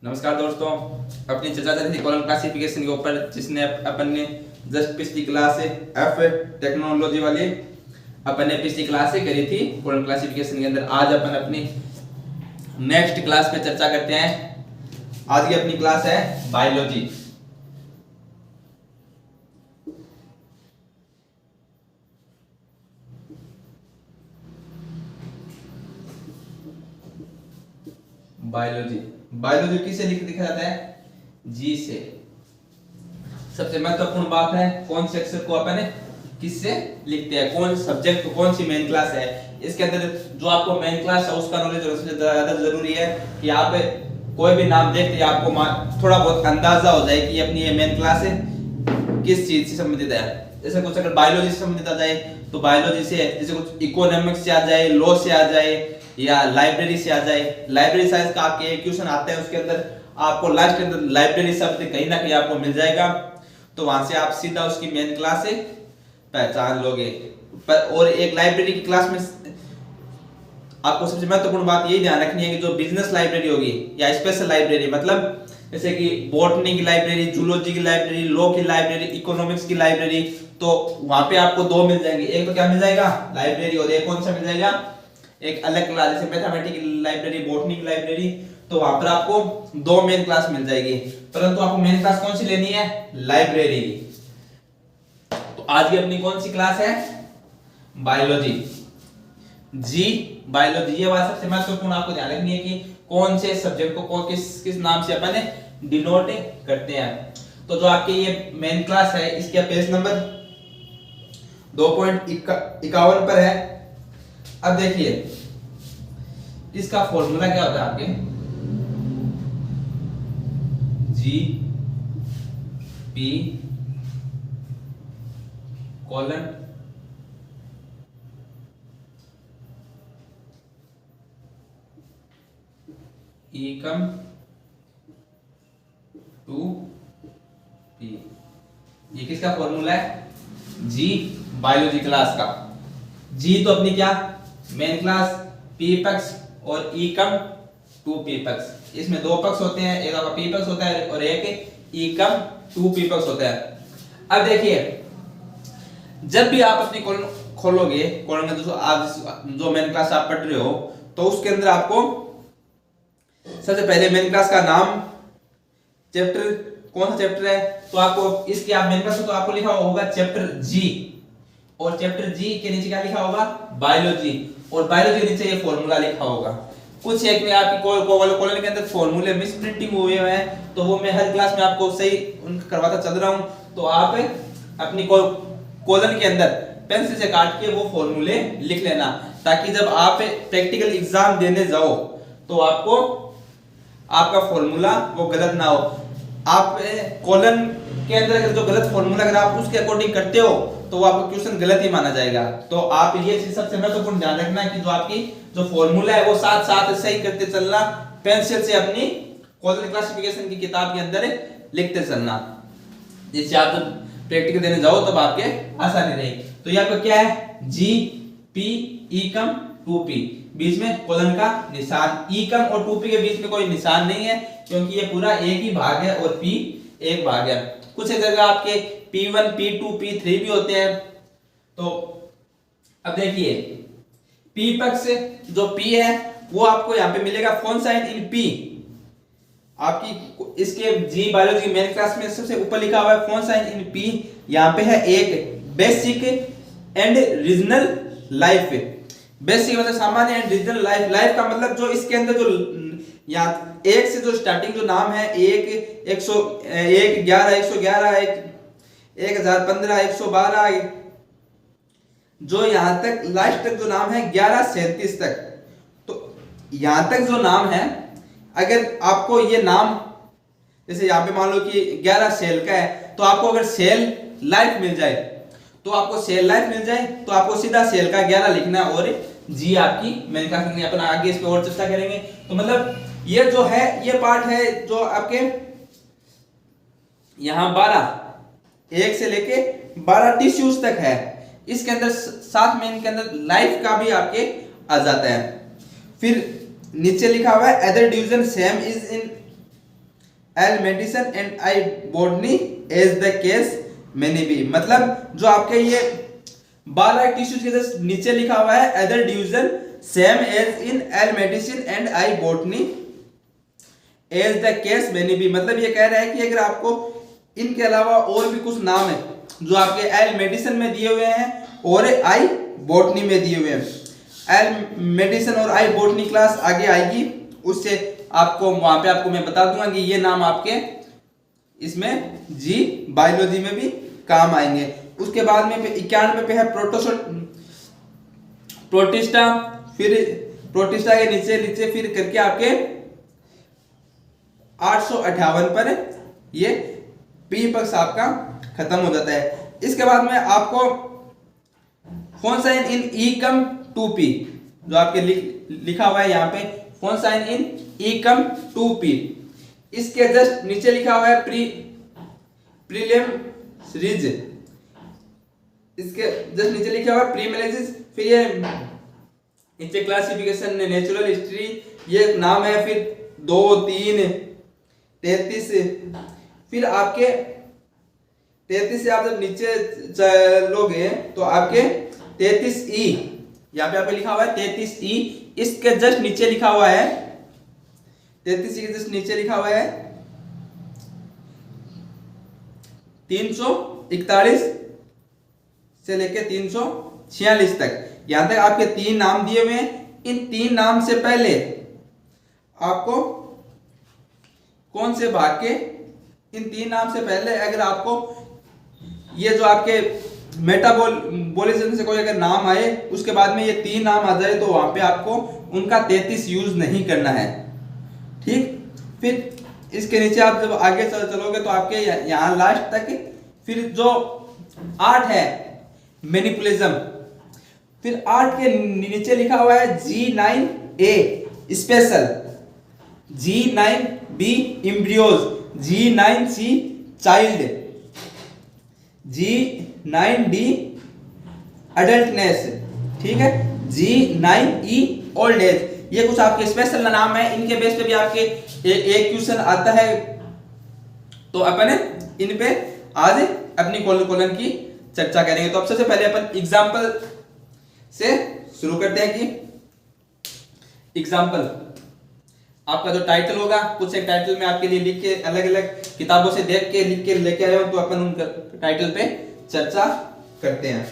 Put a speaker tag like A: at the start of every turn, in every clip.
A: नमस्कार दोस्तों, अपनी चर्चा चल रही थी कॉलम क्लासिफिकेशन के ऊपर, जिसने अपन ने जस्ट पिछली क्लास से एफ टेक्नोलॉजी वाली अपन ने पिछली क्लास से करी थी कॉलम क्लासिफिकेशन के अंदर। आज अपन अपनी नेक्स्ट क्लास पे चर्चा करते हैं। आज की अपनी क्लास है बायोलॉजी। बायोलॉजी बायोलॉजी किससे लिखा जाता है? जी से। सबसे महत्वपूर्ण बात है कौन से अक्षर को अपन किससे लिखते हैं, कौन सब्जेक्ट कौन सी मेन क्लास है। इसके अंदर जो आपको मेन क्लास है उसका नॉलेज सबसे ज्यादा जरूरी है कि आप कोई भी नाम देखते हैं आपको थोड़ा बहुत अंदाजा हो जाए कि अपनी ये मेन क्लास है किस चीज से संबंधित है। जैसे कुछ अगर बायोलॉजी से संबंधित आ जाए तो बायोलॉजी से, जैसे कुछ इकोनॉमिक्स से आ जाए, लॉ से आ जाए या लाइब्रेरी से आ जाए। लाइब्रेरी साइंस का आपके क्वेश्चन आता है, उसके अंदर आपको लास्ट के अंदर लाइब्रेरी शब्द कहीं ना कहीं आपको मिल जाएगा, तो वहां से आप सीधा उसकी मेन क्लास से पहचान लोगे। और एक लाइब्रेरी की क्लास में आपको सबसे महत्वपूर्ण बात यही ध्यान रखनी है कि जो बिजनेस लाइब्रेरी होगी या स्पेशल लाइब्रेरी, मतलब जैसे कि बॉटनी की लाइब्रेरी, जूलॉजी की लाइब्रेरी, लॉ की लाइब्रेरी, इकोनॉमिक्स की लाइब्रेरी, तो वहां पे आपको दो मिल जाएंगे। एक तो क्या मिल जाएगा? लाइब्रेरी। और एक कौन सा मिल जाएगा? एक अलग क्लास, जैसे मैथमेटिक्स की लाइब्रेरी, बॉटनी की लाइब्रेरी, तो वहां पर आपको दो मेन क्लास मिल जाएगी। परंतु आपको मेन क्लास कौन सी लेनी है? लाइब्रेरी। तो आज की अपनी कौन सी क्लास है? बायोलॉजी। जी बायोलॉजी। ये बात सबसे महत्वपूर्ण आपको ध्यान रखनी है कि कौन से सब्जेक्ट को किस नाम से अपन डिनोट करते हैं। तो जो आपके ये मेन क्लास है इसके पेज नंबर 2.51 पर है। अब देखिए इसका फॉर्मूला क्या होता है आपके? G P colon Ekam to P. ये किसका फॉर्मूला है? जी बायोलॉजी क्लास का। जी तो अपनी क्या मेन क्लास, पी पक्ष और ई कम टू पी पक्ष। इसमें दो पक्ष होते हैं, एक आपका पी पक्ष होता है और एक ई कम टू पी पक्ष होता है। अब देखिए जब भी आप अपनी कॉलम खोलोगे, कॉलम में जो मेन क्लास आप पढ़ रहे हो, तो उसके अंदर आपको सबसे पहले मेन क्लास का नाम, चैप्टर कौन सा चैप्टर है, तो आपको इसकी आप मेन क्लास में तो आपको लिखा होगा चैप्टर जी, और चैप्टर जी के नीचे क्या लिखा होगा? बायोलॉजी। और बायोलॉजी के नीचे ये फॉर्मूला लिखा होगा। कुछ एक में आपकी कॉलम के अंदर फॉर्मूले मिस प्रिंटिंग हुए हैं, तो वो मैं हर क्लास में आपको सही उनका करवाता चल रहा हूं। तो आप अपनी कॉलम के अंदर पेंसिल से काट के वो फॉर्मूले लिख लेना, ताकि जब आप प्रैक्टिकल एग्जाम देने जाओ तो आपको आपका फॉर्मूला वो गलत ना हो। आप कॉलम के अंदर अगर जो गलत फॉर्मूला अगर आप उसके अकॉर्डिंग करते हो तो वो आपका क्वेश्चन गलत ही माना जाएगा। तो आप ये चीज सबसे महत्वपूर्ण ध्यान रखना है कि जो आपकी जो फॉर्मूला है वो साथ साथ सही करते चलना, पेंसिल से अपनी कॉलम क्लासिफिकेशन की किताब के अंदर लिखते चलना, जिससे आप जब प्रैक्टिकल देने जाओ तब आपके आसानी रही। तो ये आपका क्या है? जी पी ई कम टू पी, बीच में कॉलन का निशान। ई कम और टू पी के बीच में कोई निशान नहीं है, क्योंकि ये पूरा एक ही भाग है और पी एक भाग है। कुछ जगह आपके P1, P2, P3 भी होते हैं। तो अब देखिए P पक्ष जो P है वो आपको यहाँ पे मिलेगा फोनसाइन इन P। आपकी इसके जी बायोलॉजी मेन क्लास में सबसे ऊपर लिखा हुआ है फोनसाइन इन P। यहाँ पे है एक basic and regional life. Basic मतलब सामान्य एंड रीजनल लाइफ। लाइफ का मतलब जो इसके अंदर जो यहाँ एक से जो स्टार्टिंग जो नाम है, 1, 101, 11, 111, 1015, 112, जो यहां तक लास्ट तक जो नाम है 1137 तक। तो यहां तक जो नाम है, अगर आपको ये नाम जैसे यहाँ पे मान लो कि 11 सेल का है, तो आपको अगर सेल लाइफ मिल जाए तो आपको सेल लाइफ मिल जाए तो आपको सीधा सेल का 11 लिखना है और जी आपकी मेन क्लास में अपन आगे इस पे और चर्चा करेंगे। तो मतलब ये जो है ये पार्ट है जो आपके यहां 12 1 से लेके 12 टिश्यूज तक है। इसके अंदर साथ में इनके अंदर लाइफ का भी आपके आ जाता है। फिर नीचे लिखा हुआ है other division same is in L medicine and I botany as the case many be. मतलब जो आपके ये बाल टिश्यूज के जस्ट नीचे लिखा हुआ है other division same as in L medicine and I botany as the case many be. मतलब ये कह रहा है कि अगर आपको इनके अलावा और भी कुछ नाम है जो आपके एल मेडिसिन में दिए हुए हैं और आई बॉटनी में दिए हुए हैं, एल मेडिसिन और आई बॉटनी क्लास आगे आएगी, उससे आपको वहां पे आपको मैं बता दूंगा कि ये नाम आपके इसमें जी बायोलॉजी में भी काम आएंगे। उसके बाद में 91 पे है प्रोटिस्टा, फिर प्रोटिस्टा के नीचे नीचे फिर करके आपके 858 पर ये पी पक्ष आपका खत्म हो जाता है। इसके बाद में आपको फोन्साइन इन ई कम टू पी जो आपके लिखा हुआ है यहाँ पे फोन्साइन इन ई कम टू पी, इसके जस्ट नीचे लिखा हुआ है प्रीलिम सीरीज, इसके जस्ट नीचे लिखा हुआ है प्रीमेलेसिस, फिर ये नीचे क्लासिफिकेशन नेचुरल हिस्ट्री ये नाम है, फिर 2 3 33, फिर आपके 33 से आप जब नीचे चलोगे तो आपके 33E यहाँ पे आपको लिखा हुआ है 33E, इसके जस्ट नीचे लिखा हुआ है 33E के जस्ट नीचे लिखा हुआ है 341 से लेके 346 तक, यहां तक आपके 3 नाम दिए हुए हैं। इन 3 नाम से पहले आपको कौन से भाग के, इन 3 नाम से पहले अगर आपको ये जो आपके मेटाबॉलिज्म से कोई अगर नाम आए उसके बाद में ये 3 नाम आ जाए तो वहां पे आपको उनका 33 यूज नहीं करना है, ठीक। फिर इसके नीचे आप जब आगे चलोगे तो आपके यहाँ लास्ट तक, फिर जो 8 है मैनिपुलिज्म, फिर 8 के नीचे लिखा हुआ है G9A special, G9B embryos, G9C child, G9D adultness, ठीक है, G9E ओल्ड एज। ये कुछ आपके स्पेशल नाम है, इनके बेस पे भी आपके एक क्वेश्चन आता है, तो अपन इन पे आज अपनी कोलन की चर्चा करेंगे। तो अब सबसे पहले अपन एग्जाम्पल से शुरू करते हैं कि एग्जाम्पल आपका जो टाइटल होगा, कुछ एक टाइटल में आपके लिए लिख के अलग अलग किताबों से देख के लिख के लेके आए हो, तो अपन उन टाइटल पे चर्चा करते हैं।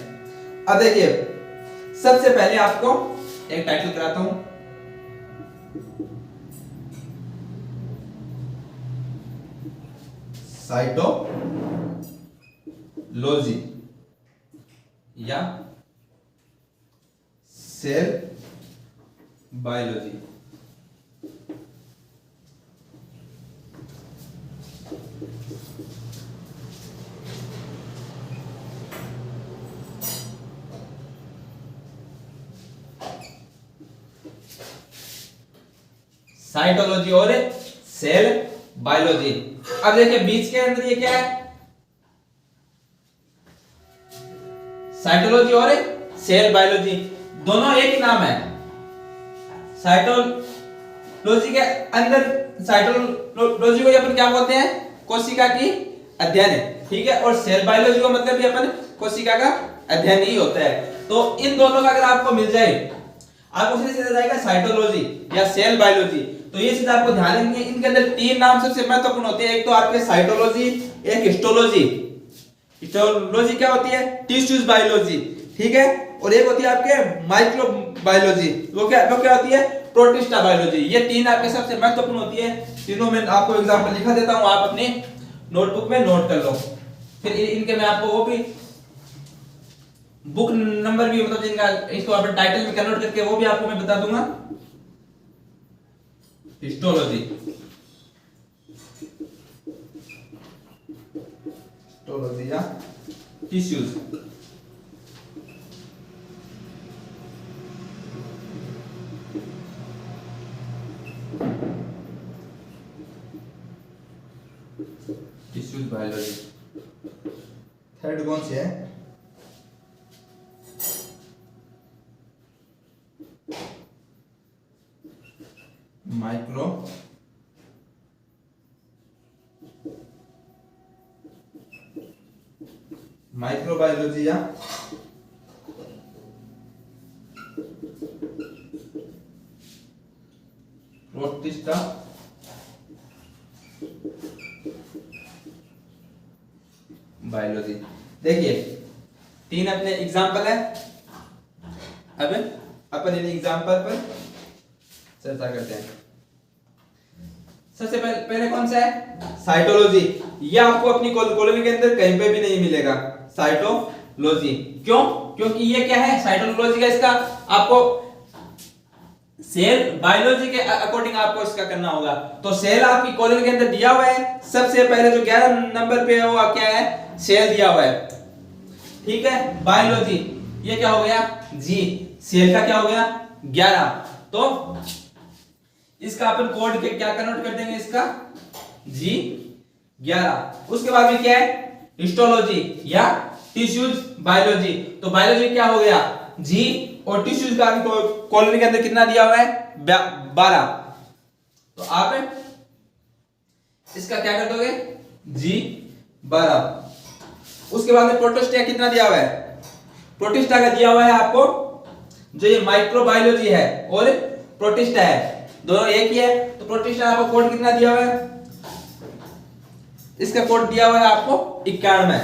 A: अब देखिए सबसे पहले आपको एक टाइटल कराता हूं, साइटोलॉजी या सेल बायोलॉजी। साइटोलॉजी और सेल बायोलॉजी। अब देखिए बीच के अंदर ये क्या है, साइटोलॉजी और सेल बायोलॉजी, दोनों एक ही नाम है। साइटोलॉजी के अंदर, साइटोलॉजी को अपन क्या बोलते हैं, कोशिका की अध्ययन, ठीक है, और सेल बायोलॉजी को मतलब भी अपन कोशिका का अध्ययन ही होता है। तो इन दोनों का अगर आपको मिल जाए, आपको सीधे जाएगा साइटोलॉजी या सेल बायोलॉजी, तो ये सीधा आपको ध्यान रखिए, इनके अंदर 3 नाम सबसे महत्वपूर्ण होते हैं। एक तो आपके साइटोलॉजी, एक हिस्टोलॉजी, हिस्टोलॉजी क्या होती है, टिश्यूज बायोलॉजी, ठीक है, और एक होती है आपके माइक्रोबायोलॉजी, वो क्या होती है, प्रोटिस्टा बायोलॉजी। ये 3 आपके सबसे महत्वपूर्ण होती है। तीनों में आपको एग्जांपल लिखा देता हूं, आप अपने नोटबुक में नोट कर लो। फिर इनके मैं आपको वो भी बुक नंबर भी, मतलब जिनका इसको अपन टाइटल में कन्वर्ट करके वो भी आपको मैं बता दूंगा। हिस्टोलॉजी, हिस्टोलॉजी या टिश्यूज, टिश्यूज बायोलॉजी। थर्ड कौन सी है, माइक्रो माइक्रोबायोलॉजी या प्रोटिस्टा बायोलॉजी। देखिए 3 अपने एग्जाम्पल है। अब अपन इन एग्जाम्पल पर चर्चा करते हैं। सबसे पहले कौन सा है? साइटोलॉजी। ये आपको अपनी कॉलोनी के अंदर कहीं पे भी नहीं मिलेगा, साइटोलॉजी। क्यों? क्योंकि ये क्या है साइटोलॉजी का, इसका आपको सेल बायोलॉजी के अकॉर्डिंग आपको इसका करना होगा। तो सेल आपकी कॉलोनी के अंदर दिया हुआ है, सबसे पहले जो 11 नंबर पे है वो क्या है? सेल दिया हुआ है, ठीक है। बायोलॉजी ये क्या हो गया? जी। सेल का क्या हो गया? 11। तो इसका अपन कोड के क्या कन्वर्ट कर देंगे? इसका जी 11। उसके बाद में क्या है? हिस्टोलॉजी या टिश्यूज बायोलॉजी। तो बायोलॉजी क्या हो गया? जी। और टिश्यूज का कॉलोनी के अंदर कितना दिया हुआ है? 12। तो आप इसका क्या कर दोगे? जी 12। उसके बाद में प्रोटिस्टा कितना दिया हुआ है? प्रोटिस्टा का दिया हुआ है आपको, जो ये माइक्रोबायोलॉजी है और प्रोटिस्टा है दोनों एक ही है। तो प्रोटिस्टा आपको कोड कितना दिया हुआ है? इसका कोड दिया हुआ है आपको 91।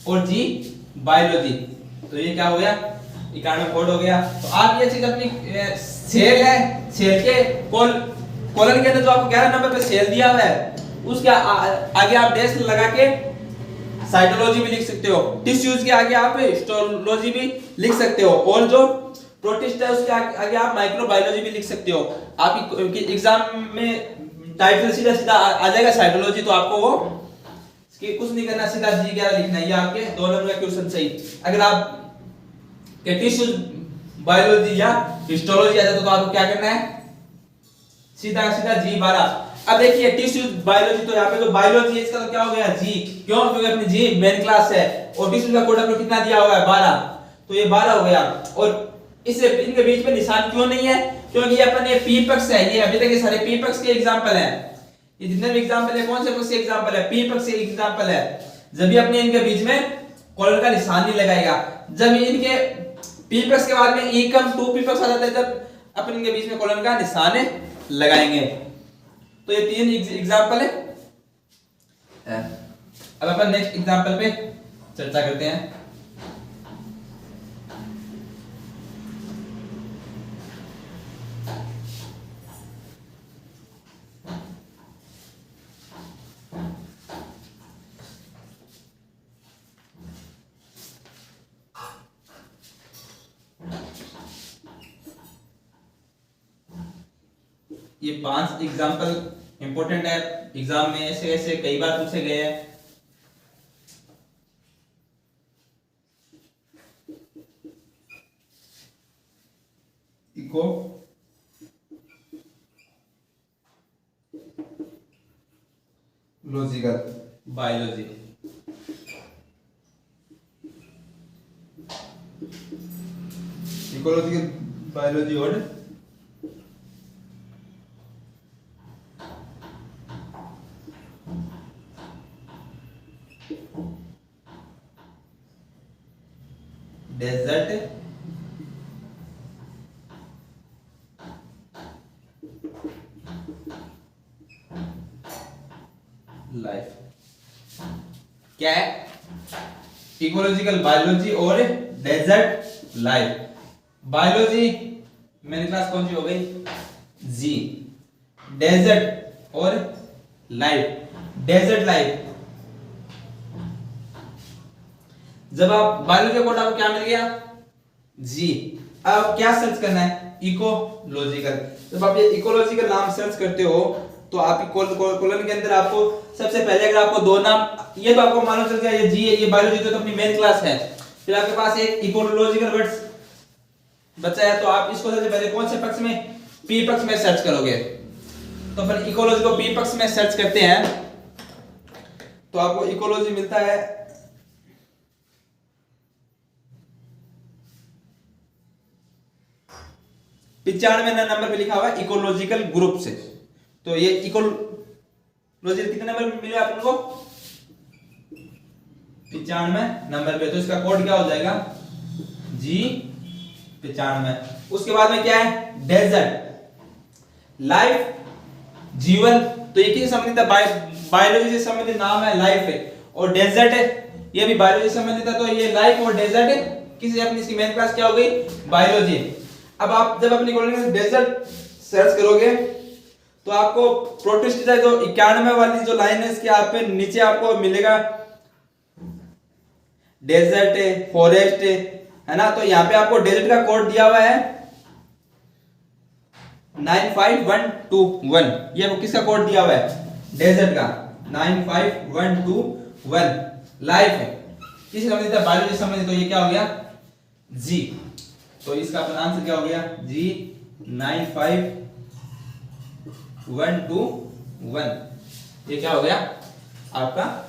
A: और जी बायोलॉजी, तो ये क्या हो गया? 91 कोड हो गया। तो आप ये चीज अपनी सेल है, सेल के कॉलन के अंदर जो आपको 11 नंबर पे सेल दिया हुआ है उसके आगे आप डैश लगा के साइटोलॉजी भी लिख सकते हो, टिश्यूज के आगे आप हिस्टोलॉजी भी लिख सकते हो, और जो प्रोटिस्ट है उसके आगे आप माइक्रोबायोलॉजी भी लिख सकते हो। आपकी एग्जाम में टाइटल सीधा सीधा आ जाएगा साइटोलॉजी, तो आपको वो कुछ नहीं करना, सीधा जी 11 लिखना है। ये आपके 2 नंबर का क्वेश्चन सही। अगर आप के टिश्यूज बायोलॉजी या हिस्टोलॉजी आ जाता तो आपको क्या करना है? सीधा सीधा जी 12। अब देखिए टिश्यूज बायोलॉजी, तो यहाँ पे जो बायोलॉजी है इसका तो क्या हो गया? जी। क्यों? क्योंकि अपनी जी मेन क्लास है और टिश्यूज का कोड आपको कितना दिया हुआ है? 12। तो ये 12 हो गया। और इससे इनके बीच में निशान क्यों नहीं है? क्योंकि ये अपने पी पक्ष है। ये अभी तक ये सारे पी पक्ष के एग्जांपल हैं। ये जितने भी एग्जांपल है कौन से पक्ष के एग्जांपल है? पी पक्ष के एग्जांपल है। जब भी अपने इनके बीच में कोलन का निशान नहीं लगाएगा। जब इनके पी पक्ष के बाद में एकम 2 पी पक्ष आ जाता है तब अपन इनके बीच में कोलन का निशान लगाएंगे। तो ये 3 एग्जांपल है। अब अपन नेक्स्ट एग्जांपल पे चर्चा करते हैं। ये 5 एग्जांपल इंपॉर्टेंट है, एग्जाम में ऐसे ऐसे कई बार पूछे गए हैं। Ecological biology, ecological biology और डेजर्ट लाइफ। क्या है? इकोलॉजिकल बायोलॉजी और डेजर्ट लाइफ। बायोलॉजी मेरी क्लास कौन सी हो गई? जी। डेजर्ट और लाइफ, डेजर्ट लाइफ। जब आप बायोलॉजी कोड आपको क्या मिल गया? जी। अब क्या सर्च करना है? इकोलॉजिकल। जब आप ये इकोलॉजिकल नाम सर्च करते हो तो आपकी कॉलम के अंदर आपको सबसे पहले अगर आपको 2 नाम, ये तो आपको मालूम चल गया ये जी है, ये बायोलॉजी तो अपनी मेन क्लास है। फिर आपके पास एक इकोलॉजिकल वर्ड्स बचा है, तो आप इसको सबसे पहले कौन से पक्ष में? पी पक्ष में सर्च करोगे। तो फिर इकोलॉजी को पी पक्ष में सर्च करते हैं तो आपको इकोलॉजी मिलता है 95 नंबर पे लिखा हुआ है इकोलॉजिकल ग्रुप से। तो ये इकोलॉजी कितने नंबर पे मिले आप लोगों को? 95 नंबर पे, तो इसका कोड क्या हो जाएगा जी 95। उसके बाद में क्या है डेजर्ट लाइफ जीवन, तो ये किससे संबंधित है बायोलॉजी से संबंधित नाम है लाइफ है, और डेजर्ट है ये भी बायोलॉजी से संबंधित है, तो ये लाइफ और डेजर्ट है किसी अपनी इसकी मेन क्लास क्या हो गई बायोलॉजी। अब आप जब अपनी कॉलेज डेजर्ट सर्च करोगे तो आपको प्रोटिस्ट जो 91 वाली जो लाइन है इसके आप पे नीचे आपको मिलेगा डेजर्ट है फॉरेस्ट है ना, तो यहाँ पे आपको डेजर्ट का कोड दिया हुआ है 95121, ये किसका कोड दिया हुआ है डेजर्ट का 95121। लाइफ है किसी संबंधित है बायोलॉजी संबंधित, तो ये क्या हो गया जी, तो इसका अपना आंसर क्या हो गया जी 95121, ये क्या हो गया आपका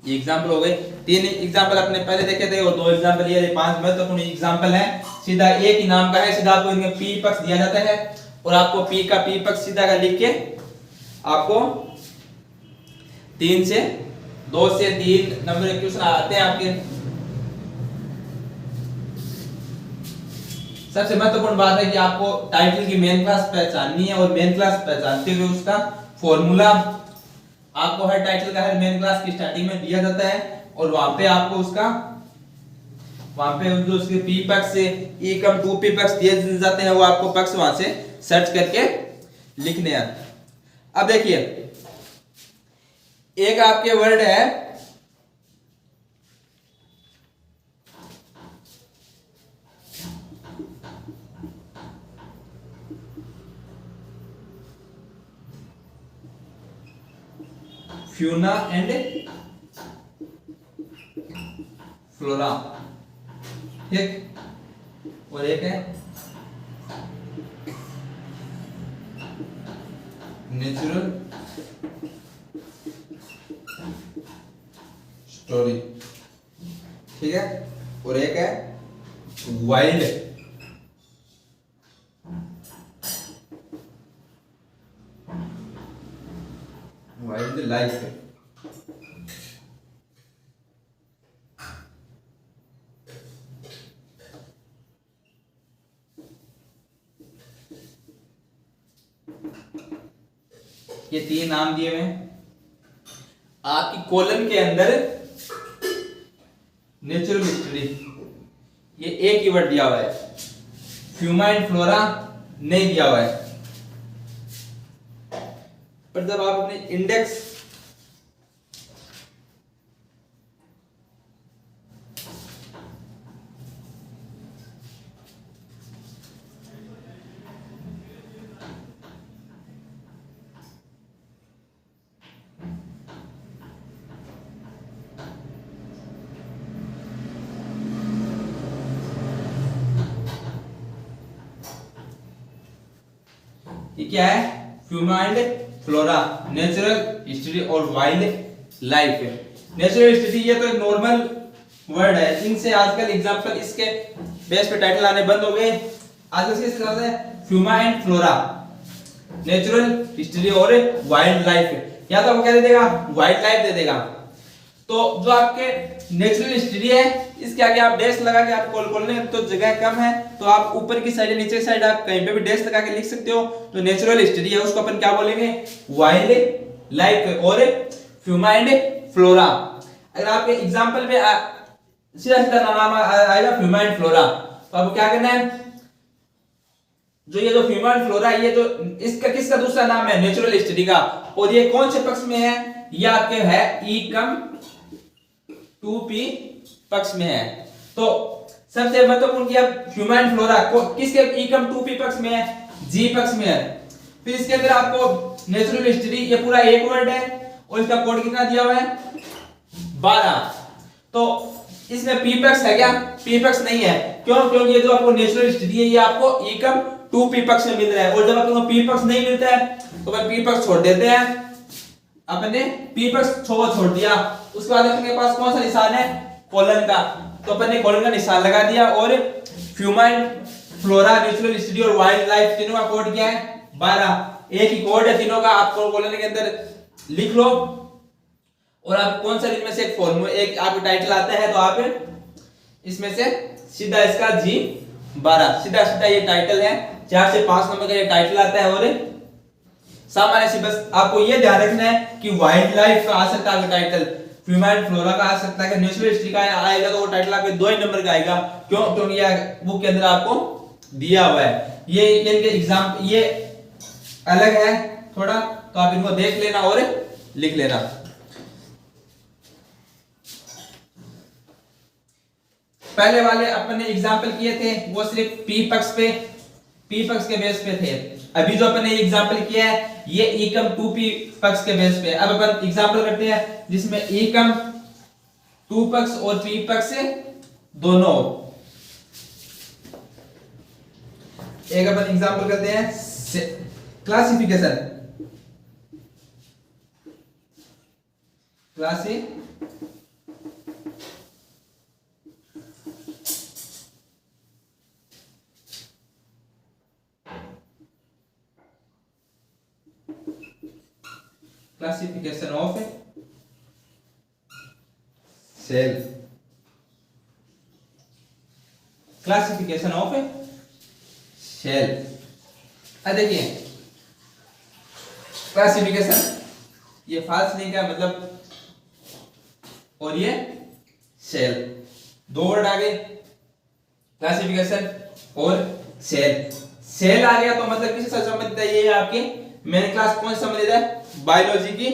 A: एग्जाम्पल हो गए। 3 एग्जाम्पल अपने पहले देखे थे और 2 एग्जाम्पल ये 5 महत्वपूर्ण एग्जाम्पल है। सीधा एक ही नाम का है, सीधा आपको इनमें पी पक्ष दिया जाता है और आपको पी का पी पक्ष सीधा का लिख के आपको 2 से 3 नंबर के क्वेश्चन आते हैं आपके। सबसे महत्वपूर्ण बात है कि आपको टाइटल की मेन क्लास पहचाननी है और मेन क्लास पहचानते हुए उसका फॉर्मूला आपको हर टाइटल का हर मेन क्लास की स्टार्टिंग में दिया जाता है और वहां पे आपको उसका वहां पे जो उसके पी पक्ष से एकम 2 पी पक्ष दिए जाते हैं वो आपको पक्ष वहां से सर्च करके लिखने हैं। अब देखिए एक आपके वर्ड है फ्यूना एंड फ्लोरा, ठीक, और एक है नेचुरल स्टोरी, ठीक है, और एक है वाइल्ड लाइफ। ये 3 नाम दिए हुए हैं आपकी कॉलम के अंदर। नेचुरल हिस्ट्री ये एक ही वर्ड दिया हुआ है, फ्यूमा एंड फ्लोरा नहीं दिया हुआ है, पर जब आप अपने इंडेक्स ये क्या है फ्यूमा एंड फ्लोरा, नेचुरल हिस्ट्री और वाइल्ड लाइफ है। नेचुरल हिस्ट्री ये तो एक नॉर्मल वर्ड है, इनसे आजकल एग्जांपल इसके बेस पे टाइटल आने बंद हो गए। आजकल किससे आता है फ्यूमा एंड फ्लोरा, नेचुरल हिस्ट्री और वाइल्ड लाइफ, या तो आपको क्या दे देगा वाइल्ड लाइफ दे देगा। तो जो आपके नेचुरल हिस्ट्री है इसके आगे आप डैश लगा के आप कॉल खोलने तो जगह कम है तो आप ऊपर की साइड नीचे की साइड आप कहीं पे भी डैश लगा के लिख सकते हो। तो नेचुरल हिस्ट्री है उसको अपन क्या बोलेंगे वाइल्ड लाइफ और फ्यूमा एंड फ्लोरा। अगर आपके एग्जांपल में सीधा सीधा नाम आएगा फ्यूमा एंड फ्लोरा तो आपको क्या करना है, जो ये जो फ्यूमा एंड फ्लोरा ये जो इसका किसका दूसरा नाम है नेचुरल हिस्ट्री का, और ये कौन से पक्ष में है, ये आपके है इकम 2p पक्ष में है। तो सबसे महत्वपूर्ण कि अब फ्यूमा एंड फ्लोरा को किसके इकम 2p पक्ष में है, जी पक्ष में है। फिर इसके अंदर आपको नेचुरल हिस्ट्री ये पूरा एक वर्ड है और इसका कोड कितना दिया हुआ है 12। तो इसमें p पक्ष है क्या, p पक्ष नहीं है, क्यों, क्योंकि ये जो आपको नेचुरल हिस्ट्री है ये आपको इकम 2p पक्ष में मिल रहा है, और जब आपको p पक्ष नहीं मिलता है तो अपन p पक्ष छोड़ देते हैं, अपने p पक्ष छोड़ दिया। उसके बाद अपने पास कौन सा निशान है कोलन का, तो अपन ने कोलन का निशान लगा दिया और फ्यूमा एंड फ्लोरा नेचुरल हिस्ट्री और वाइल्ड लाइफ तीनों का कोड क्या है 12, एक ही कोड है तीनों का, आपको कोलन के अंदर लिख लो। और आप कौन सा इनमें से एक फॉर्मूला एक आपका टाइटल आता है तो आप इसमें से सीधा इसका G12 सीधा सीधा ये टाइटल है, 4 से 5 नंबर का ये टाइटल आता है। और सामान्य सी बस आपको ये ध्यान रखना है कि वाइल्ड लाइफ का आ सकता है टाइटल, फ्यूमा एंड फ्लोरा का आ सकता है, नेचुरल हिस्ट्री का आएगा तो वो टाइटल आपके 2 ही नंबर का आएगा। क्यों? क्योंकि ये बुक के अंदर आपको दिया हुआ है। ये इनके एग्जाम ये अलग है थोड़ा, तो आप इनको देख लेना और लिख लेना। पहले वाले अपन ने एग्जाम्पल किए थे वो सिर्फ पी पक्ष के बेस पे थे। अभी जो अपन ने एग्जाम्पल किया है ये एकम 2p पक्ष के बेस पे। अब अपन एग्जाम्पल करते हैं जिसमें एकम 2 पक्ष और p पक्ष दोनों। एक अपन एग्जाम्पल करते हैं classification. Classification of cell. Classification of cell. देखिए क्लासिफिकेशन ये फास्ट नहीं का मतलब, और ये सेल, 2 वर्ड आ गए क्लासिफिकेशन और सेल। सेल आ गया तो मतलब किसी से संबंधित है, ये आपकी मेन क्लास कौन से संबंधित है? बायोलॉजी की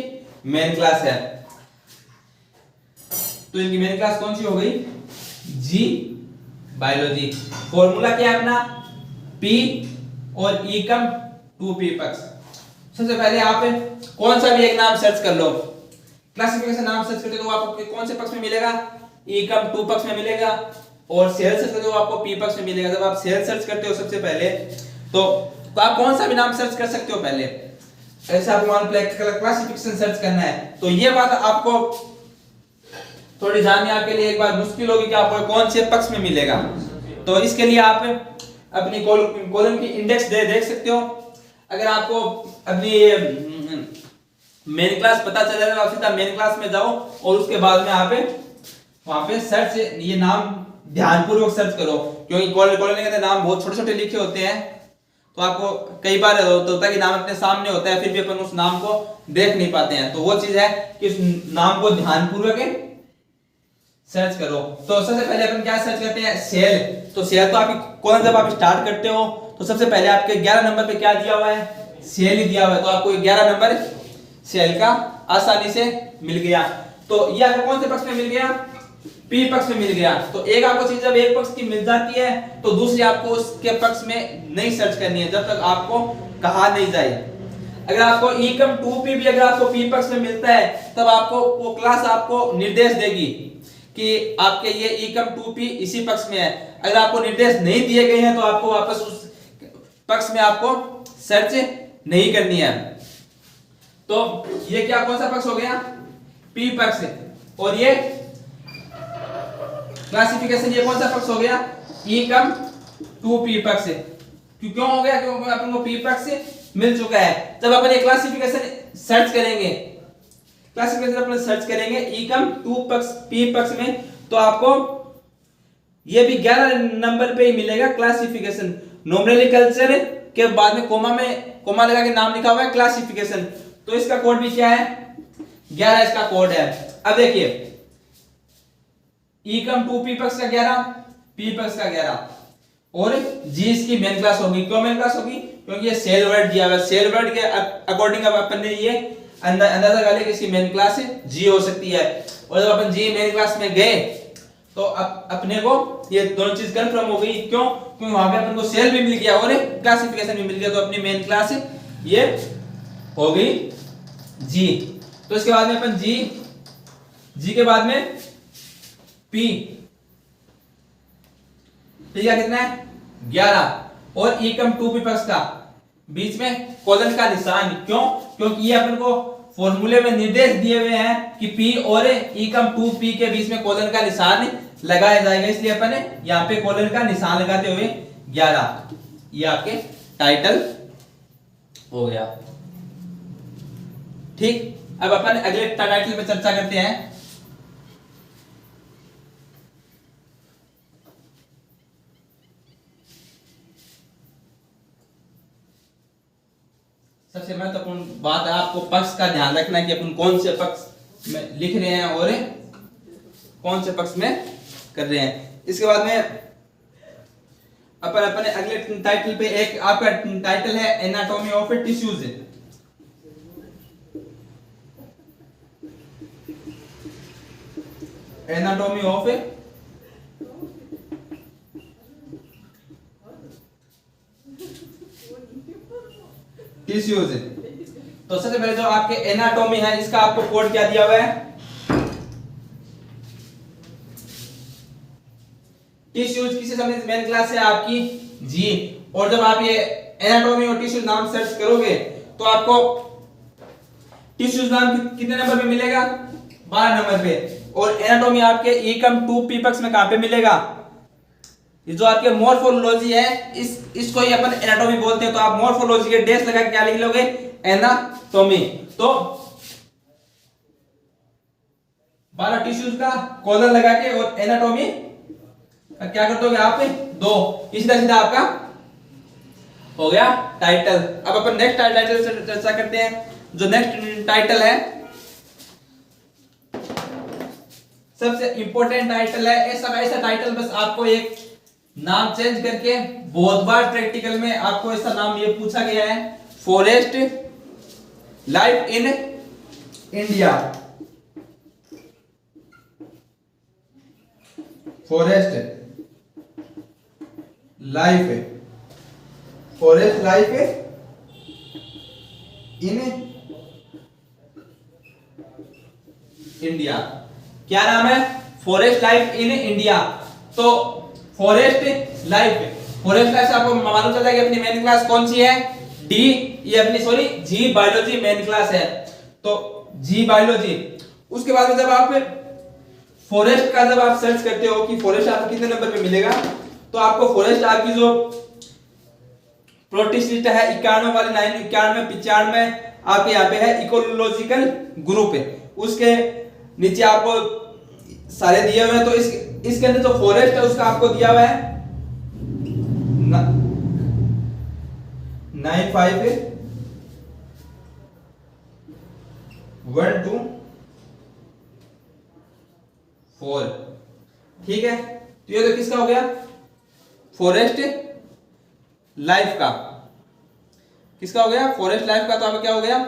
A: मेन क्लास है। तो इनकी मेन क्लास कौन सी हो गई? जी बायोलॉजी। फॉर्मूला क्या है अपना? पी और एकम 2p पक्ष। सबसे पहले आप कौन सा भी एक नाम सर्च कर लो, क्लासिफिकेशन नाम सर्च करते तो आपको कौन से पक्ष में मिलेगा? एकम 2 पक्ष में मिलेगा। और सेल सर्च करते हो आपको p पक्ष में मिलेगा। जब आप सेल सर्च करते हो सबसे पहले तो आप कौन सा भी नाम सर्च कर सकते हो पहले। ऐसे आपको मान क्लासिफिकेशन सर्च करना है तो ये बात आपको थोड़ी जाननी आपके लिए एक बार मुश्किल होगी कि आपको कौन से पक्ष में मिलेगा। तो इसके लिए आप अपनी कॉलम की इंडेक्स देख सकते हो। अगर आपको अपनी मेन क्लास पता चल जाएगा आप सीधा मेन क्लास में जाओ और उसके बाद में आप वहां पे सर्च ये नाम ध्यानपूर्वक सर्च करो, क्योंकि कॉलम के अंदर नाम बहुत छोटे छोटे लिखे होते हैं तो आपको कई बार होता है कि नाम अपने सामने होता है फिर भी अपन उस नाम को देख नहीं पाते हैं। तो वो चीज है कि उस नाम को ध्यानपूर्वक सर्च करो। तो सबसे पहले अपन क्या सर्च करते हैं? सेल। तो सेल तो आप कौन जब आप स्टार्ट करते हो तो सबसे पहले आपके 11 नंबर पे क्या दिया हुआ है? सेल ही दिया हुआ है। तो आपको 11 नंबर सेल का आसानी से मिल गया। तो ये आपको कौन से पक्ष में मिल गया? पी पक्ष में मिल गया। तो एक आपको चीज जब एक पक्ष की मिल जाती है तो दूसरी आपको उसके पक्ष में नहीं सर्च करनी है जब तक आपको कहा नहीं जाए। अगर आपको एकम 2p भी अगर आपको पी पक्ष में मिलता है तब आपको वो क्लास आपको निर्देश देगी कि आपके ये एकम 2p इसी पक्ष में है। अगर आपको निर्देश नहीं दिए गए हैं तो आपको वापस उस पक्ष में आपको सर्च नहीं करनी है। तो ये क्या कौन सा पक्ष हो गया? पी पक्ष। और ये क्लासिफिकेशन ये कौन सा पक्ष हो गया? एकम 2p पक्ष। क्यों हो गया? क्योंकि अपन को p पक्ष मिल चुका है। जब अपन ये क्लासिफिकेशन सर्च करेंगे अपन सर्च करेंगे एकम 2 पक्ष p पक्ष में तो आपको ये भी 11 नंबर पे ही मिलेगा क्लासिफिकेशन। नोमेनक्लेचर के बाद में कोमा लगा के नाम लिखा हुआ है क्लासिफिकेशन। तो इसका कोड भी क्या है? 11 इसका कोड है। अब देखिए एकम 2p पक्ष का 11, p पक्ष का 11 और g इसकी मेन क्लास होगी। क्यों मेन क्लास होगी? क्योंकि ये सेल वर्ड दिया हुआ है। सेल वर्ड के अकॉर्डिंग अब अपन ने ये अंदाजा कर लिया कि इसकी मेन क्लास g हो सकती है। और जब अपन g मेन क्लास में गए तो अपने को ये दोनों चीज कंफर्म हो गई। क्यों? क्योंकि वहां पे अपन को सेल भी मिल गया और क्लासिफिकेशन भी मिल गया। तो अपनी मेन क्लास ये हो गई g। तो इसके बाद में अपन g के बाद में p का कितना है? 11 और एकम 2p पक्ष का बीच में कोलन का निशान। क्यों? क्योंकि ये अपन को फॉर्मूले में निर्देश दिए हुए हैं कि p और एकम 2p के बीच में कोलन का निशान लगाया जाएगा, इसलिए अपन यहाँ पे कोलन का निशान लगाते हुए 11 ये आपके टाइटल हो गया। ठीक। अब अपन अगले टाइटल पे चर्चा करते हैं। सबसे महत्वपूर्ण बात है आपको पक्ष का ध्यान रखना है कि अपन कौन से पक्ष में लिख रहे हैं और कौन से पक्ष में कर रहे हैं। इसके बाद में अपन अपने अगले टाइटल पे एक आपका टाइटल है anatomy of tissues. Anatomy of tissues. तो सबसे पहले जो आपके एनाटॉमी है इसका आपको कोड क्या दिया हुआ है? टिश्यूज किससे संबंधित मेन क्लास है आपकी जी। और जब आप ये एनाटॉमी और टिश्यूज नाम सर्च करोगे तो आपको टिश्यूज नाम कितने नंबर पे मिलेगा? 12 नंबर पे। और एनाटॉमी आपके एकम 2 पक्ष में कहां पे मिलेगा? ये जो आपके मॉर्फोलॉजी है इसको ही अपन एनाटॉमी बोलते हैं। तो आप मॉर्फोलॉजी के डेस लगा के क्या लिख लोगे? एनाटॉमी। तो 12 टिश्यूज का कॉलर लगा के और एनाटॉमी क्या कर दोगे आप? 2। सीधा सीधा आपका हो गया टाइटल। अब अपन नेक्स्ट टाइटल से चर्चा करते हैं। जो नेक्स्ट टाइटल है सबसे इंपॉर्टेंट टाइटल है। ऐसा टाइटल बस आपको एक नाम चेंज करके बहुत बार प्रैक्टिकल में आपको ऐसा नाम ये पूछा गया है, forest life in India. Forest life in India. क्या नाम है? Forest life in India. तो फॉरेस्ट लाइफ से आपको मालूम चल जाएगा अपनी मेन क्लास कौन सी है? डी। ये अपनी जी बायोलॉजी मेन क्लास है। तो जी बायोलॉजी। उसके बाद में जब आप फॉरेस्ट का जब आप सर्च करते हो कि फॉरेस्ट आपको कितने नंबर पे मिलेगा, तो आपको फॉरेस्ट आपकी जो प्रोटिस्ट लिस्ट है 91 वाले 91 95 आपके यहाँ पे है इकोलॉजिकल ग्रुप है। उसके नीचे आपको सारे दिए हुए हैं। तो इसके अंदर जो फॉरेस्ट है उसका आपको दिया हुआ है 95124। ठीक है, तो ये तो किसका हो गया? फॉरेस्ट लाइफ का। किसका हो गया? फॉरेस्ट लाइफ का। तो आपका क्या हो गया?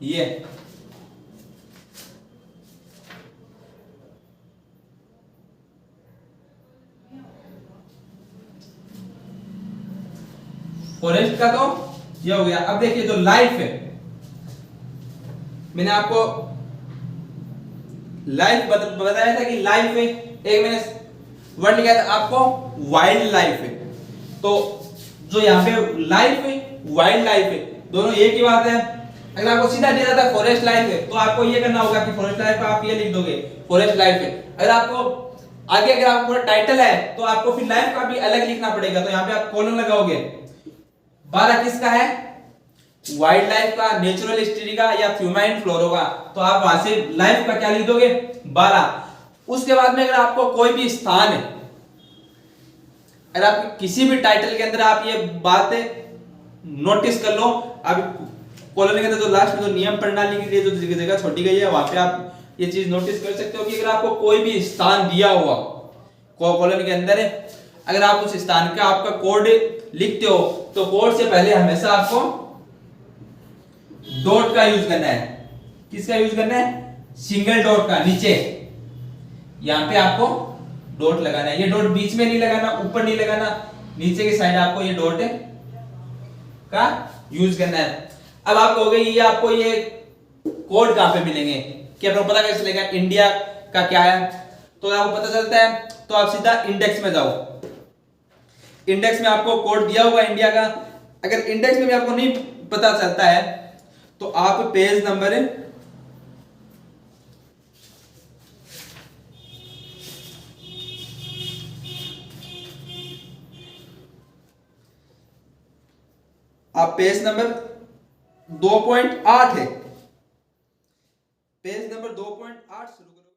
A: ये फॉरेस्ट का तो ये हो गया। अब देखिए जो लाइफ है, मैंने आपको लाइफ बताया था कि लाइफ में एक मैंने वर्ड लिखा था आपको वाइल्ड लाइफ है। तो जो यहाँ पे लाइफ है वाइल्ड लाइफ है दोनों एक ही बात है। अगर आपको सीधा दिया जाता है फॉरेस्ट लाइफ है तो आपको ये करना होगा कि फॉरेस्ट लाइफ का आप ये लिख दोगे फॉरेस्ट लाइफ है। अगर आपको आगे अगर आपको पूरा टाइटल है तो आपको फिर लाइफ का भी अलग लिखना पड़ेगा। तो यहाँ पे आप कॉलन लगाओगे। 12 किसका है? वाइल्ड लाइफ का, नेचुरल हिस्ट्री का या फ्यूमाइन फ्लोरो का। तो आप वहां से लाइफ का क्या लिख दोगे? 12। उसके बाद में अगर आपको कोई भी स्थान है, अगर आप किसी भी टाइटल के अंदर आप ये बातें नोटिस कर लो। अब कॉलोनी के अंदर जो लास्ट में जो नियम प्रणाली के लिए जो जगह छोड़ी गई है वहां पे आप ये चीज नोटिस कर सकते हो कि अगर आपको कोई भी स्थान दिया हुआ कॉलोनी के अंदर है, अगर आप उस स्थान का आपका कोड लिखते हो तो कोड से पहले हमेशा आपको डॉट का यूज करना है। किसका यूज करना है? सिंगल डॉट का। नीचे यहां पे आपको डॉट लगाना है। ये डॉट बीच में नहीं लगाना, ऊपर नहीं लगाना, नीचे की साइड आपको ये डॉट का यूज करना है। अब आप कहोगे ये आपको ये कोड कहां पे मिलेंगे? कि आपको पता कैसे चलेगा इंडिया का क्या है? तो आपको पता चलता है तो आप सीधा इंडेक्स में जाओ। इंडेक्स में आपको कोड दिया हुआ इंडिया का। अगर इंडेक्स में भी आपको नहीं पता चलता है तो आप पेज नंबर
B: 2.8 है, पेज नंबर 2.8 शुरू